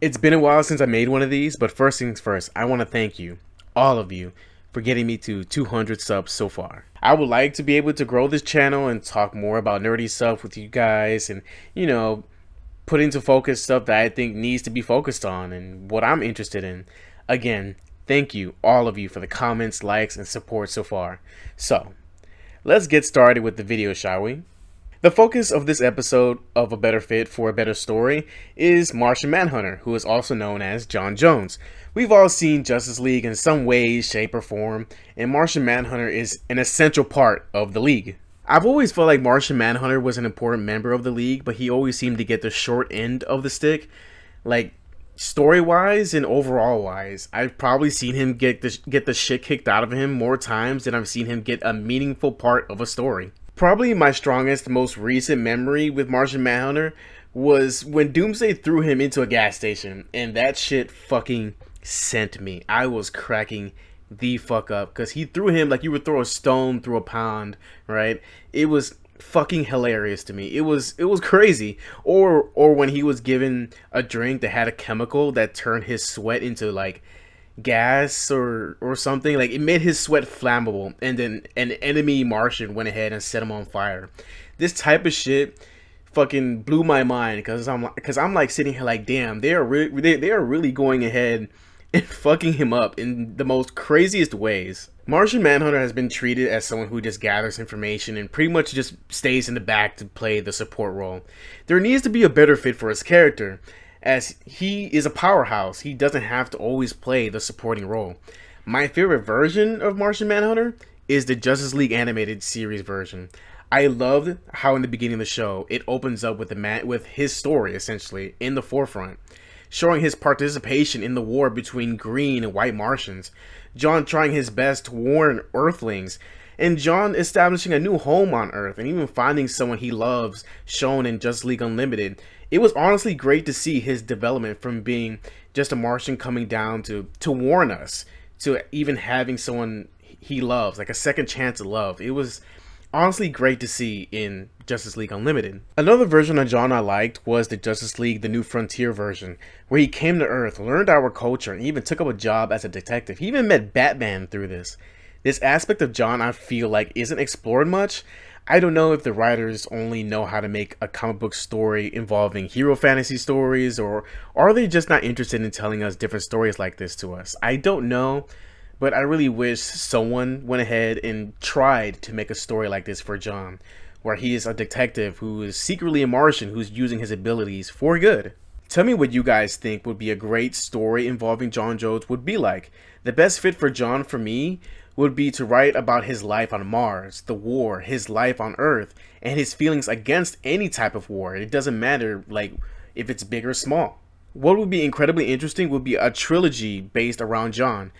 It's been a while since I made one of these, but first things first, I want to thank you, all of you, for getting me to 200 subs so far. I would like to be able to grow this channel and talk more about nerdy stuff with you guys and, put into focus stuff that I think needs to be focused on and what I'm interested in. Again, thank you, all of you, for the comments, likes, and support so far. So, let's get started with the video, shall we? The focus of this episode of A Better Fit for a Better Story is Martian Manhunter, who is also known as John Jones. We've all seen Justice League in some way, shape, or form, and Martian Manhunter is an essential part of the League. I've always felt like Martian Manhunter was an important member of the League, but he always seemed to get the short end of the stick. Like, story-wise and overall-wise, I've probably seen him get the shit kicked out of him more times than I've seen him get a meaningful part of a story. Probably my strongest, most recent memory with Martian Manhunter was when Doomsday threw him into a gas station, and that shit fucking sent me. I was cracking the fuck up, because he threw him like you would throw a stone through a pond, right? It was fucking hilarious to me. It was crazy. Or when he was given a drink that had a chemical that turned his sweat into like gas or something. Like, it made his sweat flammable, and then an enemy Martian went ahead and set him on fire. This type of shit fucking blew my mind, because I'm like sitting here like, damn, they are really going ahead and fucking him up in the most craziest ways. Martian Manhunter has been treated as someone who just gathers information and pretty much just stays in the back to play the support role. There needs to be a better fit for his character, as he is a powerhouse. He doesn't have to always play the supporting role. My favorite version of Martian Manhunter is the Justice League animated series version. I loved how in the beginning of the show, it opens up with his story essentially in the forefront, showing his participation in the war between green and white Martians, John trying his best to warn Earthlings, and John establishing a new home on Earth and even finding someone he loves, shown in Justice League Unlimited. It was honestly great to see his development from being just a Martian coming down to warn us, to even having someone he loves, like a second chance at love. It was honestly great to see in Justice League Unlimited. Another version of John I liked was the Justice League The New Frontier version, where he came to Earth, learned our culture, and even took up a job as a detective. He even met Batman through this. This aspect of John I feel like isn't explored much. I don't know if the writers only know how to make a comic book story involving hero fantasy stories, or are they just not interested in telling us different stories like this to us? I don't know, but I really wish someone went ahead and tried to make a story like this for John, where he is a detective who is secretly a Martian who's using his abilities for good. Tell me what you guys think would be a great story involving John Jones would be like. The best fit for John for me would be to write about his life on Mars, the war, his life on Earth, and his feelings against any type of war. It doesn't matter like if it's big or small. What would be incredibly interesting would be a trilogy based around John.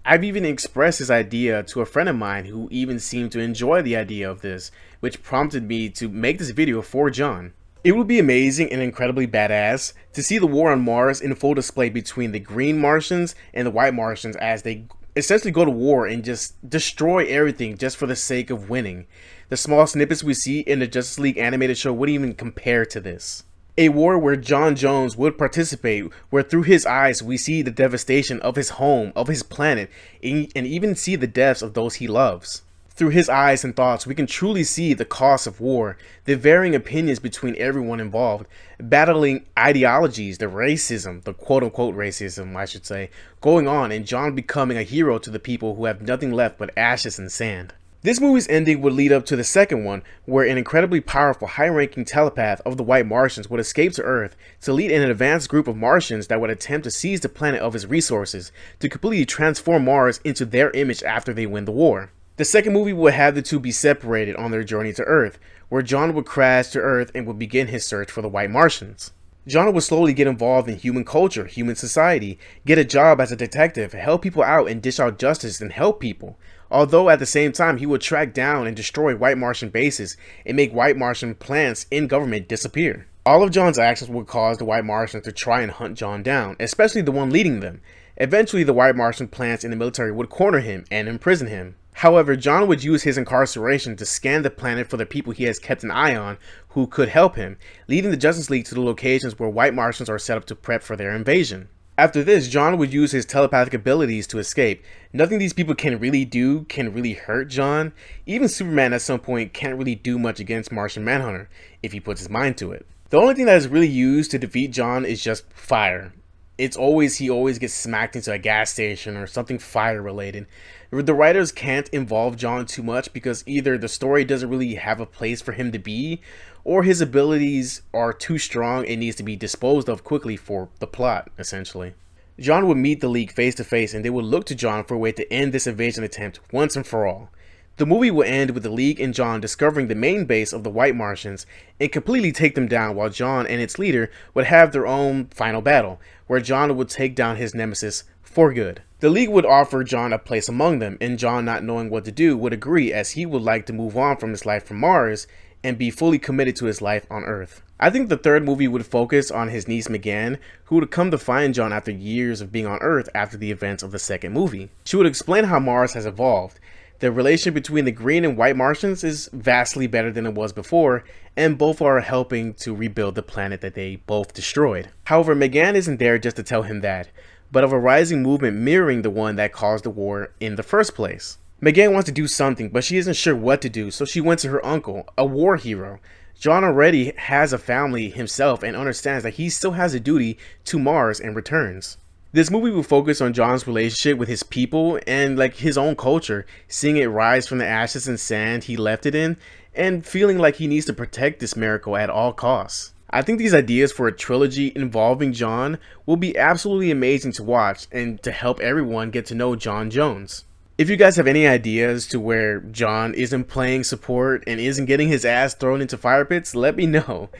I've even expressed this idea to a friend of mine who even seemed to enjoy the idea of this, which prompted me to make this video for John. It would be amazing and incredibly badass to see the war on Mars in full display between the green Martians and the white Martians as they essentially go to war and just destroy everything just for the sake of winning. The small snippets we see in the Justice League animated show wouldn't even compare to this. A war where John Jones would participate, where through his eyes we see the devastation of his home, of his planet, and even see the deaths of those he loves. Through his eyes and thoughts, we can truly see the cost of war, the varying opinions between everyone involved, battling ideologies, the racism, the quote-unquote racism, I should say, going on, and John becoming a hero to the people who have nothing left but ashes and sand. This movie's ending would lead up to the second one, where an incredibly powerful, high-ranking telepath of the white Martians would escape to Earth to lead an advanced group of Martians that would attempt to seize the planet of its resources, to completely transform Mars into their image after they win the war. The second movie would have the two be separated on their journey to Earth, where John would crash to Earth and would begin his search for the white Martians. John would slowly get involved in human culture, human society, get a job as a detective, help people out and dish out justice and help people. Although at the same time he would track down and destroy white Martian bases and make white Martian plants in government disappear. All of John's actions would cause the white Martians to try and hunt John down, especially the one leading them. Eventually the white Martian plants in the military would corner him and imprison him. However, John would use his incarceration to scan the planet for the people he has kept an eye on who could help him, leading the Justice League to the locations where white Martians are set up to prep for their invasion. After this, John would use his telepathic abilities to escape. Nothing these people can really do can really hurt John. Even Superman at some point can't really do much against Martian Manhunter if he puts his mind to it. The only thing that is really used to defeat John is just fire. He always gets smacked into a gas station or something fire related. The writers can't involve John too much because either the story doesn't really have a place for him to be, or his abilities are too strong and needs to be disposed of quickly for the plot, essentially. John would meet the League face to face and they would look to John for a way to end this invasion attempt once and for all. The movie will end with the League and John discovering the main base of the White Martians and completely take them down, while John and its leader would have their own final battle, where John would take down his nemesis for good. The League would offer John a place among them, and John, not knowing what to do, would agree, as he would like to move on from his life from Mars and be fully committed to his life on Earth. I think the third movie would focus on his niece Megan, who would come to find John after years of being on Earth after the events of the second movie. She would explain how Mars has evolved. The relation between the green and white Martians is vastly better than it was before, and both are helping to rebuild the planet that they both destroyed. However, Megan isn't there just to tell him that, but of a rising movement mirroring the one that caused the war in the first place. Megan wants to do something, but she isn't sure what to do, so she went to her uncle, a war hero. John already has a family himself and understands that he still has a duty to Mars and returns. This movie will focus on John's relationship with his people and his own culture, seeing it rise from the ashes and sand he left it in, and feeling like he needs to protect this miracle at all costs. I think these ideas for a trilogy involving John will be absolutely amazing to watch and to help everyone get to know John Jones. If you guys have any ideas to where John isn't playing support and isn't getting his ass thrown into fire pits, let me know.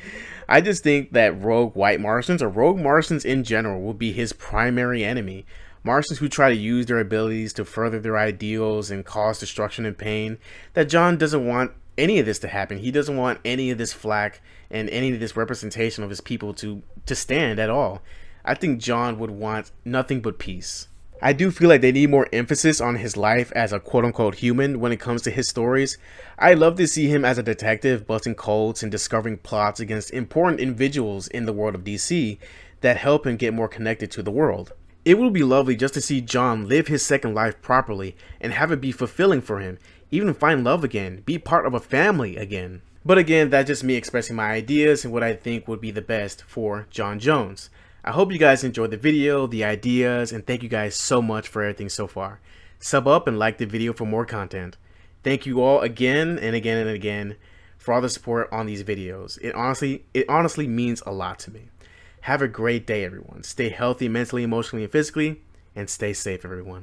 I just think that rogue white Martians, or rogue Martians in general, will be his primary enemy. Martians who try to use their abilities to further their ideals and cause destruction and pain. That John doesn't want any of this to happen. He doesn't want any of this flack and any of this representation of his people to stand at all. I think John would want nothing but peace. I do feel like they need more emphasis on his life as a quote-unquote human when it comes to his stories. I love to see him as a detective busting codes and discovering plots against important individuals in the world of DC that help him get more connected to the world. It would be lovely just to see John live his second life properly and have it be fulfilling for him, even find love again, be part of a family again. But again, that's just me expressing my ideas and what I think would be the best for John Jones. I hope you guys enjoyed the video, the ideas, and thank you guys so much for everything so far. Sub up and like the video for more content. Thank you all again and again and again for all the support on these videos. It honestly means a lot to me. Have a great day, everyone. Stay healthy mentally, emotionally, and physically, and stay safe, everyone.